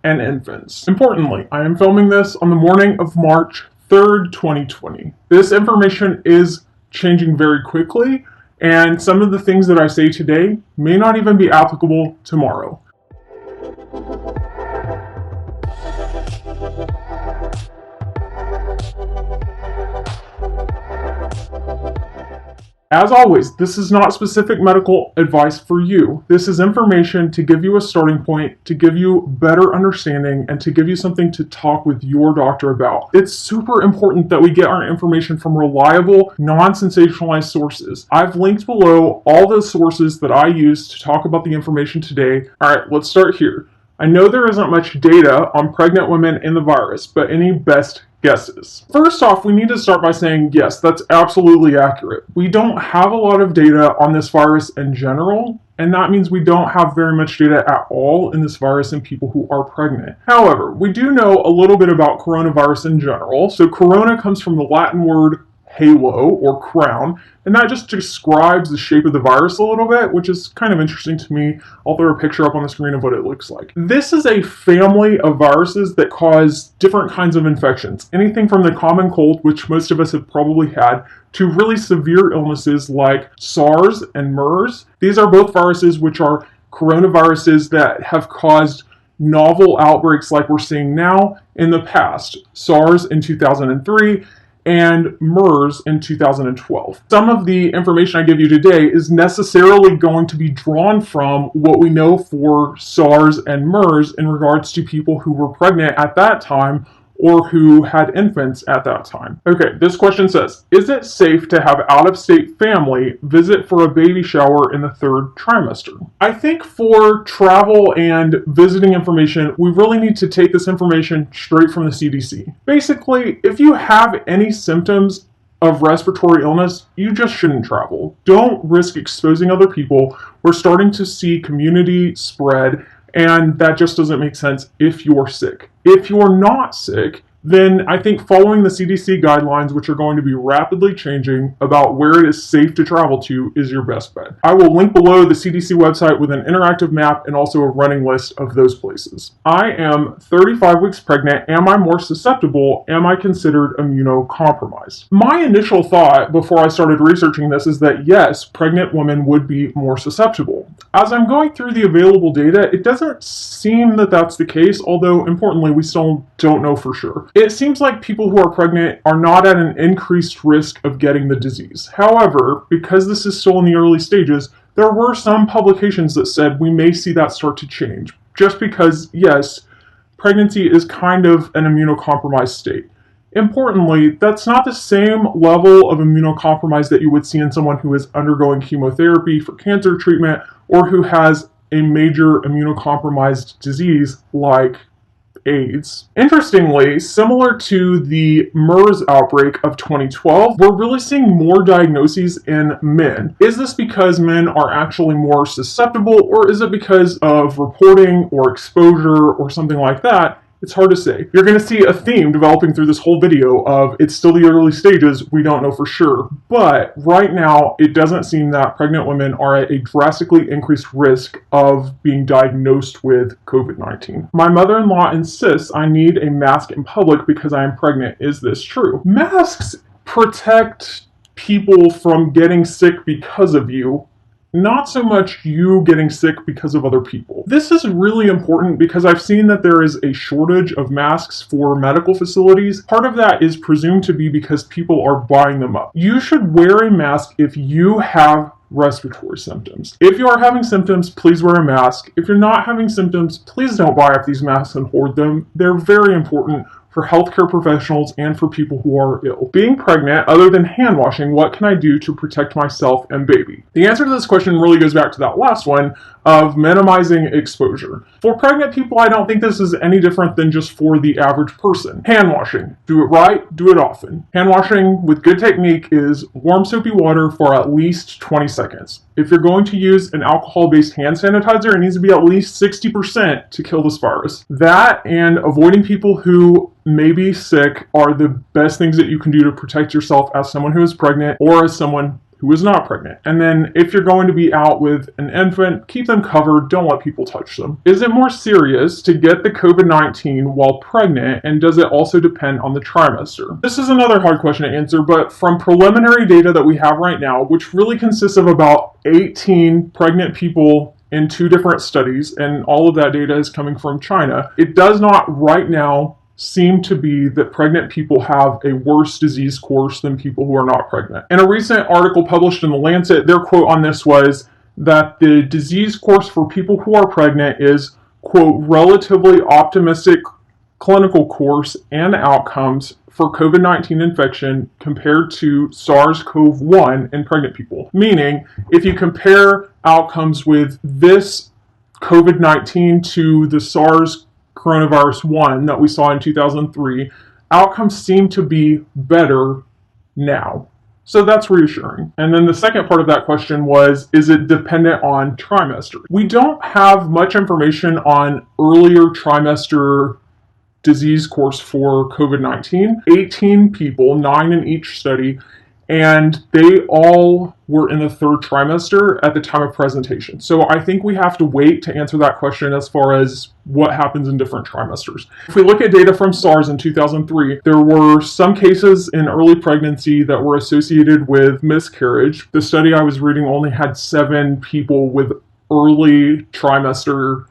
and infants. Importantly, I am filming this on the morning of March 3rd, 2020. This information is changing very quickly, and some of the things that I say today may not even be applicable tomorrow. As always, this is not specific medical advice for you. This is information to give you a starting point, to give you better understanding, and to give you something to talk with your doctor about. It's super important that we get our information from reliable, non-sensationalized sources. I've linked below all the sources that I use to talk about the information today. Alright, let's start here. I know there isn't much data on pregnant women in the virus, but any best guesses? First off, we need to start by saying yes, that's absolutely accurate. We don't have a lot of data on this virus in general, and that means we don't have very much data at all in this virus in people who are pregnant. However, we do know a little bit about coronavirus in general. So corona comes from the Latin word halo or crown, and that just describes the shape of the virus a little bit, which is kind of interesting to me. I'll throw a picture up on the screen of what it looks like. This is a family of viruses that cause different kinds of infections. Anything from the common cold, which most of us have probably had, to really severe illnesses like SARS and MERS. These are both viruses which are coronaviruses that have caused novel outbreaks like we're seeing now in the past. SARS in 2003, and MERS in 2012. Some of the information I give you today is necessarily going to be drawn from what we know for SARS and MERS in regards to people who were pregnant at that time or who had infants at that time. Okay, this question says, is it safe to have out-of-state family visit for a baby shower in the 3rd trimester? I think for travel and visiting information, we really need to take this information straight from the CDC. Basically, if you have any symptoms of respiratory illness, you just shouldn't travel. Don't risk exposing other people. We're starting to see community spread, and that just doesn't make sense if you're sick. If you're not sick, then I think following the CDC guidelines, which are going to be rapidly changing about where it is safe to travel to, is your best bet. I will link below the CDC website with an interactive map and also a running list of those places. I am 35 weeks pregnant. Am I more susceptible? Am I considered immunocompromised? My initial thought before I started researching this is that yes, pregnant women would be more susceptible. As I'm going through the available data, it doesn't seem that that's the case, although importantly, we still don't know for sure. It seems like people who are pregnant are not at an increased risk of getting the disease. However, because this is still in the early stages, there were some publications that said we may see that start to change. Just because, yes, pregnancy is kind of an immunocompromised state. Importantly, that's not the same level of immunocompromise that you would see in someone who is undergoing chemotherapy for cancer treatment or who has a major immunocompromised disease like AIDS. Interestingly, similar to the MERS outbreak of 2012, we're really seeing more diagnoses in men. Is this because men are actually more susceptible, or is it because of reporting or exposure or something like that? It's hard to say. You're going to see a theme developing through this whole video of it's still the early stages, we don't know for sure. But right now, it doesn't seem that pregnant women are at a drastically increased risk of being diagnosed with COVID-19. My mother-in-law insists I need a mask in public because I am pregnant. Is this true? Masks protect people from getting sick because of you, not so much you getting sick because of other people. This is really important because I've seen that there is a shortage of masks for medical facilities. Part of that is presumed to be because people are buying them up. You should wear a mask if you have respiratory symptoms. If you are having symptoms, please wear a mask. If you're not having symptoms, please don't buy up these masks and hoard them. They're very important for healthcare professionals and for people who are ill. Being pregnant, other than hand washing, what can I do to protect myself and baby? The answer to this question really goes back to that last one of minimizing exposure. For pregnant people, I don't think this is any different than just for the average person. Hand washing. Do it right, do it often. Hand washing with good technique is warm soapy water for at least 20 seconds. If you're going to use an alcohol-based hand sanitizer, it needs to be at least 60% to kill this virus. That and avoiding people who may be sick are the best things that you can do to protect yourself as someone who is pregnant or as someone who who is not pregnant. And then if you're going to be out with an infant, keep them covered, don't let people touch them. Is it more serious to get the COVID-19 while pregnant, and does it also depend on the trimester? This is another hard question to answer, but from preliminary data that we have right now, which really consists of about 18 pregnant people in 2 different studies, and all of that data is coming from China, it does not right now seem to be that pregnant people have a worse disease course than people who are not pregnant. In a recent article published in The Lancet, their quote on this was that the disease course for people who are pregnant is, quote, relatively optimistic clinical course and outcomes for COVID-19 infection compared to SARS-CoV-1 in pregnant people. Meaning, if you compare outcomes with this COVID-19 to the SARS coronavirus 1 that we saw in 2003, outcomes seem to be better now. So that's reassuring. And then the second part of that question was, is it dependent on trimester? We don't have much information on earlier trimester disease course for COVID-19. 18 people, 9 in each study, and they all were in the 3rd trimester at the time of presentation. So I think we have to wait to answer that question as far as what happens in different trimesters. If we look at data from SARS in 2003, there were some cases in early pregnancy that were associated with miscarriage. The study I was reading only had 7 people with early trimester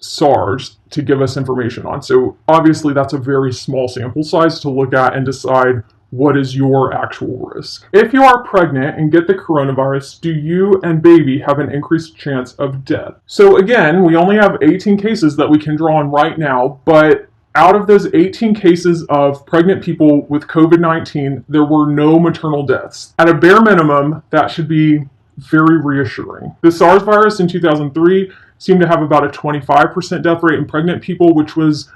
SARS to give us information on. So obviously that's a very small sample size to look at and decide what is your actual risk. If you are pregnant and get the coronavirus, do you and baby have an increased chance of death? So again, we only have 18 cases that we can draw on right now, but out of those 18 cases of pregnant people with COVID-19, there were no maternal deaths. At a bare minimum, that should be very reassuring. The SARS virus in 2003 seemed to have about a 25% death rate in pregnant people, which was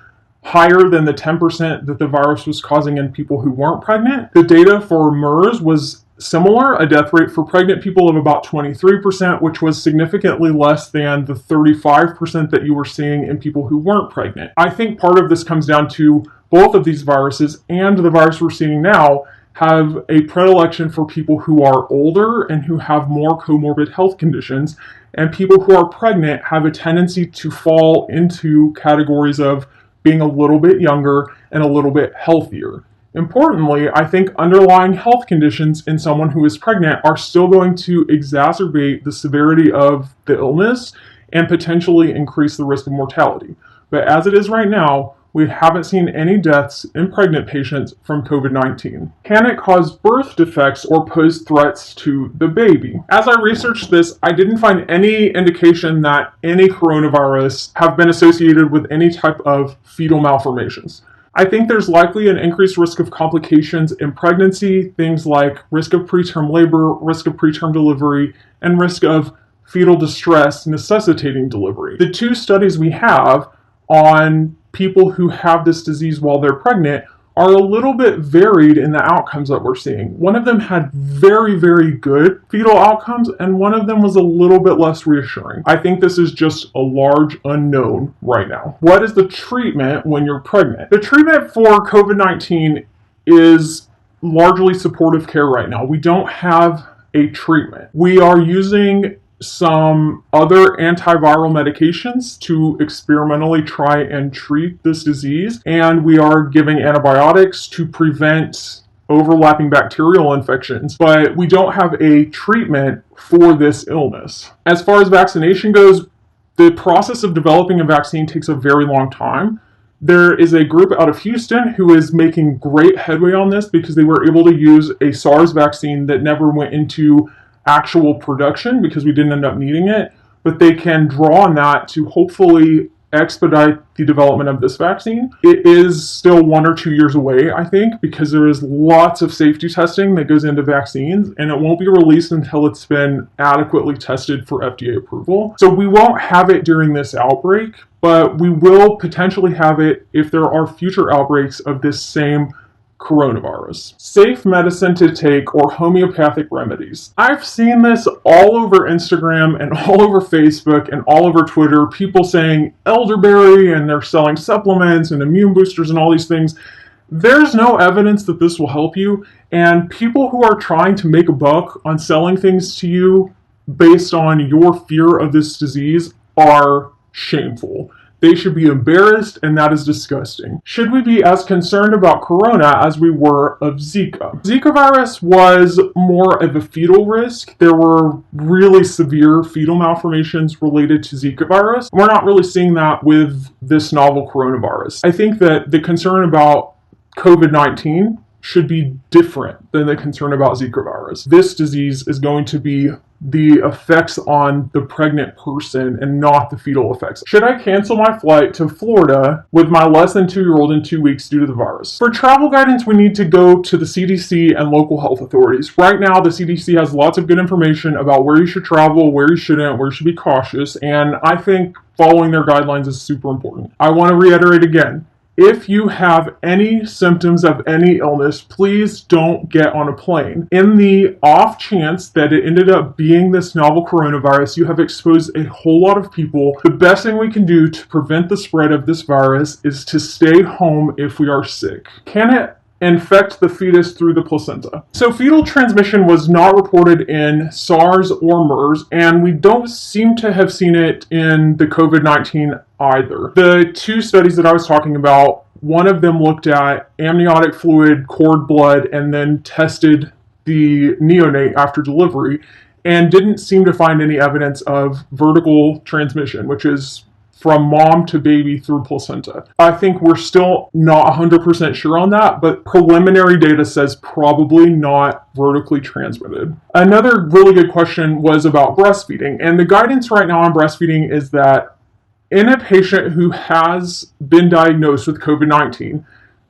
higher than the 10% that the virus was causing in people who weren't pregnant. The data for MERS was similar, a death rate for pregnant people of about 23%, which was significantly less than the 35% that you were seeing in people who weren't pregnant. I think part of this comes down to both of these viruses and the virus we're seeing now have a predilection for people who are older and who have more comorbid health conditions, and people who are pregnant have a tendency to fall into categories of being a little bit younger and a little bit healthier. Importantly, I think underlying health conditions in someone who is pregnant are still going to exacerbate the severity of the illness and potentially increase the risk of mortality. But as it is right now, we haven't seen any deaths in pregnant patients from COVID-19. Can it cause birth defects or pose threats to the baby? As I researched this, I didn't find any indication that any coronavirus have been associated with any type of fetal malformations. I think there's likely an increased risk of complications in pregnancy, things like risk of preterm labor, risk of preterm delivery, and risk of fetal distress necessitating delivery. The 2 studies we have on people who have this disease while they're pregnant are a little bit varied in the outcomes that we're seeing. One of them had very, very good fetal outcomes, and one of them was a little bit less reassuring. I think this is just a large unknown right now. What is the treatment when you're pregnant? The treatment for COVID-19 is largely supportive care right now. We don't have a treatment. We are using some other antiviral medications to experimentally try and treat this disease, and we are giving antibiotics to prevent overlapping bacterial infections, but we don't have a treatment for this illness. As far as vaccination goes, the process of developing a vaccine takes a very long time. There is a group out of Houston who is making great headway on this because they were able to use a SARS vaccine that never went into actual production because we didn't end up needing it, but they can draw on that to hopefully expedite the development of this vaccine. It is still 1 or 2 years away, I think, because there is lots of safety testing that goes into vaccines, and it won't be released until it's been adequately tested for FDA approval. So we won't have it during this outbreak, but we will potentially have it if there are future outbreaks of this same coronavirus. Safe medicine to take or homeopathic remedies. I've seen this all over Instagram and all over Facebook and all over Twitter, people saying elderberry and they're selling supplements and immune boosters and all these things. There's no evidence that this will help you, and people who are trying to make a buck on selling things to you based on your fear of this disease are shameful. They should be embarrassed, and that is disgusting. Should we be as concerned about corona as we were of Zika? Zika virus was more of a fetal risk. There were really severe fetal malformations related to Zika virus. We're not really seeing that with this novel coronavirus. I think that the concern about COVID-19 should be different than the concern about Zika virus. This disease is going to be the effects on the pregnant person and not the fetal effects. Should I cancel my flight to Florida with my less than 2-year-old in 2 weeks due to the virus? For travel guidance, we need to go to the CDC and local health authorities. Right now, the CDC has lots of good information about where you should travel, where you shouldn't, where you should be cautious, and I think following their guidelines is super important. I want to reiterate again, if you have any symptoms of any illness, please don't get on a plane. In the off chance that it ended up being this novel coronavirus, you have exposed a whole lot of people. The best thing we can do to prevent the spread of this virus is to stay home if we are sick. Can it infect the fetus through the placenta? So fetal transmission was not reported in SARS or MERS, and we don't seem to have seen it in the COVID-19 either. The two studies that I was talking about, one of them looked at amniotic fluid, cord blood, and then tested the neonate after delivery, and didn't seem to find any evidence of vertical transmission, which is from mom to baby through placenta. I think we're still not 100% sure on that, but preliminary data says probably not vertically transmitted. Another really good question was about breastfeeding, and the guidance right now on breastfeeding is that in a patient who has been diagnosed with COVID-19,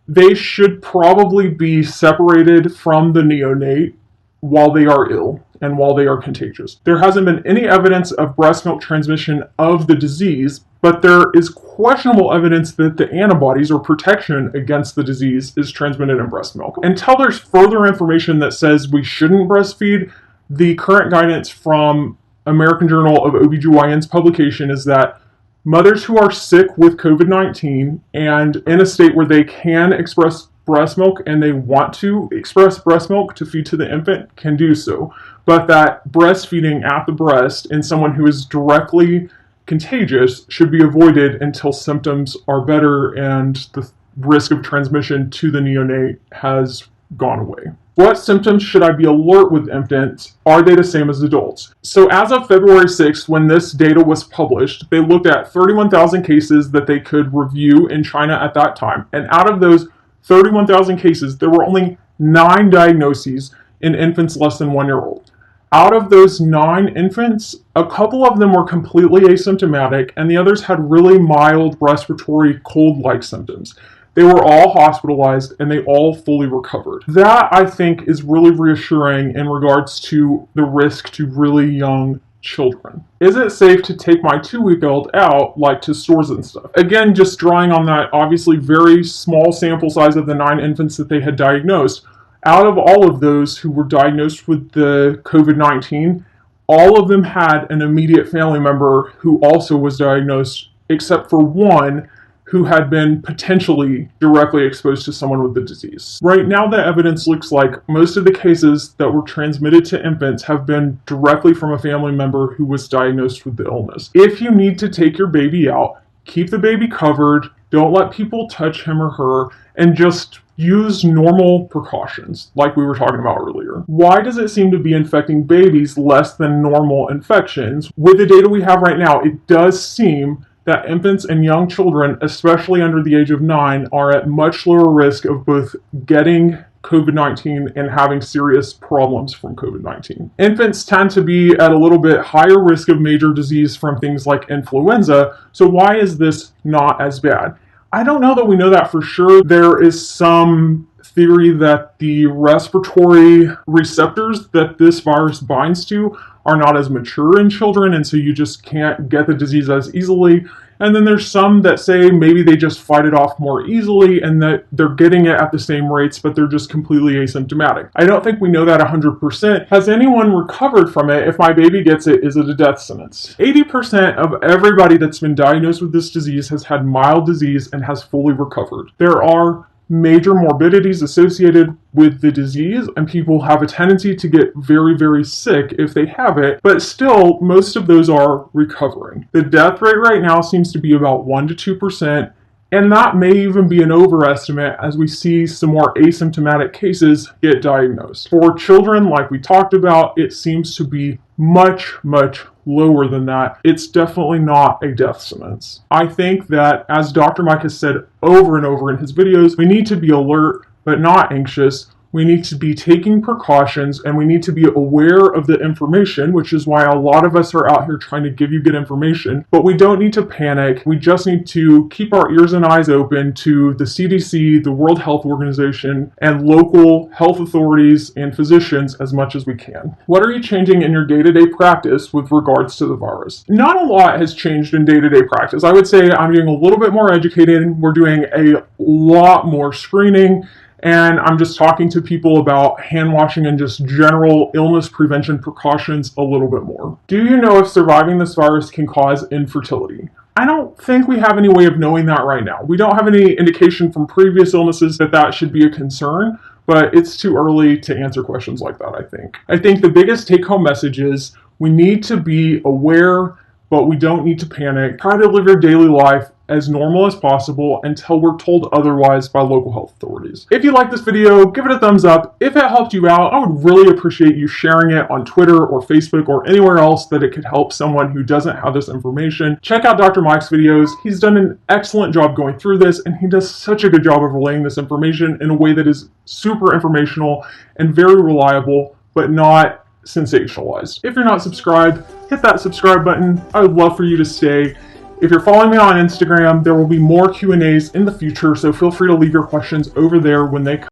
they should probably be separated from the neonate while they are ill and while they are contagious. There hasn't been any evidence of breast milk transmission of the disease, but there is questionable evidence that the antibodies or protection against the disease is transmitted in breast milk. Until there's further information that says we shouldn't breastfeed, the current guidance from American Journal of ObGyn's publication is that mothers who are sick with COVID-19 and in a state where they can express breast milk and they want to express breast milk to feed to the infant can do so, but that breastfeeding at the breast in someone who is directly contagious should be avoided until symptoms are better and the risk of transmission to the neonate has gone away. What symptoms should I be alert with infants? Are they the same as adults? So as of February 6th, when this data was published, they looked at 31,000 cases that they could review in China at that time. And out of those 31,000 cases, there were only 9 diagnoses in infants less than 1 year old. Out of those 9 infants, a couple of them were completely asymptomatic, and the others had really mild respiratory cold-like symptoms. They were all hospitalized, and they all fully recovered. That, I think, is really reassuring in regards to the risk to really young children. Is it safe to take my 2-week-old out, like to stores and stuff? Again, just drawing on that obviously very small sample size of the 9 infants that they had diagnosed, out of all of those who were diagnosed with the COVID-19, all of them had an immediate family member who also was diagnosed, except for one who had been potentially directly exposed to someone with the disease. Right now, the evidence looks like most of the cases that were transmitted to infants have been directly from a family member who was diagnosed with the illness. If you need to take your baby out, keep the baby covered, don't let people touch him or her, and just use normal precautions, like we were talking about earlier. Why does it seem to be infecting babies less than normal infections? With the data we have right now, it does seem that infants and young children, especially under the age of 9, are at much lower risk of both getting COVID-19 and having serious problems from COVID-19. Infants tend to be at a little bit higher risk of major disease from things like influenza, so why is this not as bad? I don't know that we know that for sure. There is some theory that the respiratory receptors that this virus binds to are not as mature in children, and so you just can't get the disease as easily. And then there's some that say maybe they just fight it off more easily and that they're getting it at the same rates, but they're just completely asymptomatic. I don't think we know that 100%. Has anyone recovered from it? If my baby gets it, is it a death sentence? 80% of everybody that's been diagnosed with this disease has had mild disease and has fully recovered. There are major morbidities associated with the disease, and people have a tendency to get very, very sick if they have it, but still, most of those are recovering. The death rate right now seems to be about 1 to 2%, and that may even be an overestimate as we see some more asymptomatic cases get diagnosed. For children, like we talked about, it seems to be much, much lower than that. It's definitely not a death sentence. I think that, as Dr. Mike has said over and over in his videos, we need to be alert but not anxious. We need to be taking precautions, and we need to be aware of the information, which is why a lot of us are out here trying to give you good information. But we don't need to panic. We just need to keep our ears and eyes open to the CDC, the World Health Organization, and local health authorities and physicians as much as we can. What are you changing in your day-to-day practice with regards to the virus? Not a lot has changed in day-to-day practice. I would say I'm doing a little bit more educating. We're doing a lot more screening. And I'm just talking to people about hand washing and just general illness prevention precautions a little bit more. Do you know if surviving this virus can cause infertility? I don't think we have any way of knowing that right now. We don't have any indication from previous illnesses that that should be a concern, but it's too early to answer questions like that, I think. I think the biggest take-home message is we need to be aware, but we don't need to panic. Try to live your daily life as normal as possible until we're told otherwise by local health authorities. If you like this video, give it a thumbs up. If it helped you out, I would really appreciate you sharing it on Twitter or Facebook or anywhere else that it could help someone who doesn't have this information. Check out Dr. Mike's videos. He's done an excellent job going through this, and he does such a good job of relaying this information in a way that is super informational and very reliable, but not sensationalized. If you're not subscribed, hit that subscribe button. I would love for you to stay. If you're following me on Instagram, there will be more Q&As in the future, so feel free to leave your questions over there when they come.